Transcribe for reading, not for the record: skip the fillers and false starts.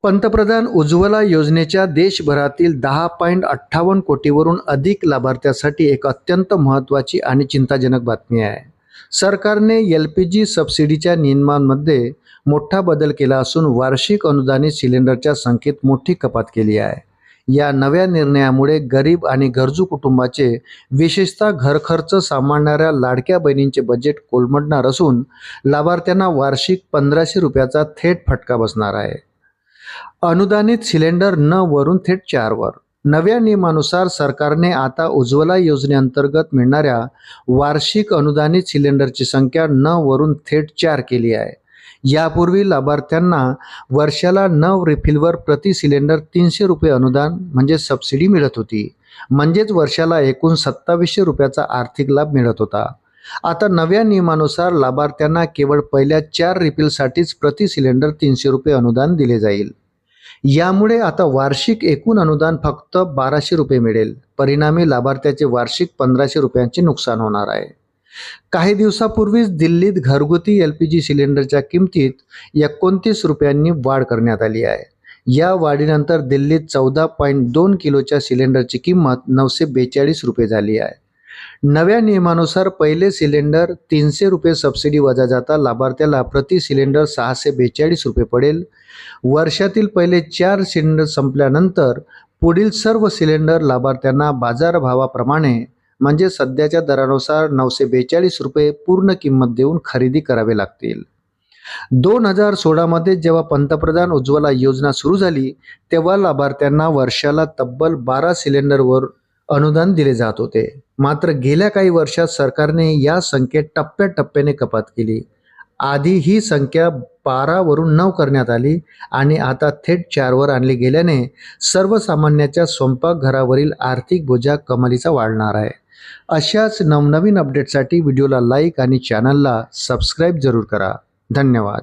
पंतप्रधान उज्ज्वला योजनेच्या देशभरातील 10.58 कोटीवरून अधिक लाभार्थ्यांसाठी एक अत्यंत महत्त्वाची आणि चिंताजनक बातमी आहे। सरकारने LPG सबसिडीच्या नियमांमध्ये मोठा बदल केला असून वार्षिक अनुदानित सिलेंडरच्या संख्येत मोठी कपात केली आहे। या नव्या निर्णयामुळे गरीब आणि गरजू कुटुंबाचे, विशेषतः घरखर्च सांभाळणाऱ्या लाडक्या बहिणींचे बजेट कोलमडणार असून लाभार्थ्यांना वार्षिक 1500 रुपयाचा थेट फटका बसणार आहे। अनुदानित सिलेंडर 9 वरून थेट 4 वर। नव्या नियमानुसार सरकारने आता उज्ज्वला योजनेअंतर्गत मिळणाऱ्या वार्षिक अनुदानित सिलेंडरची संख्या 9 वरून थेट 4 केली आहे। यापूर्वी लाभार्थ्यांना वर्षाला 9 रिफिलवर प्रति सिलेंडर 300 रुपये अनुदान म्हणजे सबसिडी मिळत होती, म्हणजेच वर्षाला एकूण 2700 रुपयाचा आर्थिक लाभ मिळत होता। आता नव्या नियमानुसार लाभार्थ्यांना केवळ पहिल्या 4 रिफिलसाठीच प्रति सिलेंडर 300 रुपये अनुदान दिले जाईल। यामुळे आता वार्षिक एकूण अनुदान फक्त 1200 रुपये मिळेल। परिणामी लाभार्थ्याचे वार्षिक 1500 रुपयांचे नुकसान होणार आहे। काही दिवसापूर्वीच दिल्लीत घरगुती LPG सिलेंडरच्या किमतीत 29 रुपयांनी वाढ करण्यात आली आहे। या वाढीनंतर दिल्लीत 14.2 किलोच्या सिलेंडरची किंमत 942 रुपये झाली आहे। नव्या नियमानुसार पहिले सिलेंडर 300 रुपये सबसिडी वजा जाता लाभार्थ्याला प्रति सिलेंडर 642 रुपये पडेल। वर्षातील पहिले 4 सिलेंडर संपल्यानंतर पुढील सर्व सिलेंडर लाभार्थ्यांना बाजारभावाप्रमाणे म्हणजे सध्याच्या दरानुसार 942 रुपये पूर्ण किंमत देऊन खरेदी करावे लागतील। 2016 मध्ये जेव्हा पंतप्रधान उज्ज्वला योजना सुरू झाली तेव्हा लाभार्थ्यांना वर्षाला तब्बल 12 सिलेंडरवर अनुदान दिले जात होते। मात्र गेल्या काही वर्षात सरकारने या संख्येत टप्प्याटप्प्याने कपात केली। आधी ही संख्या 12 वरून 9 करण्यात आली आणि आता थेट 4 वर आणली गेल्याने सर्वसामान्याच्या स्वयंपाकघरावरील आर्थिक बोजा कमालीचा वाढणार आहे। अशाच नवनवीन अपडेटसाठी व्हिडिओला लाईक आणि चॅनलला सबस्क्राईब जरूर करा। धन्यवाद।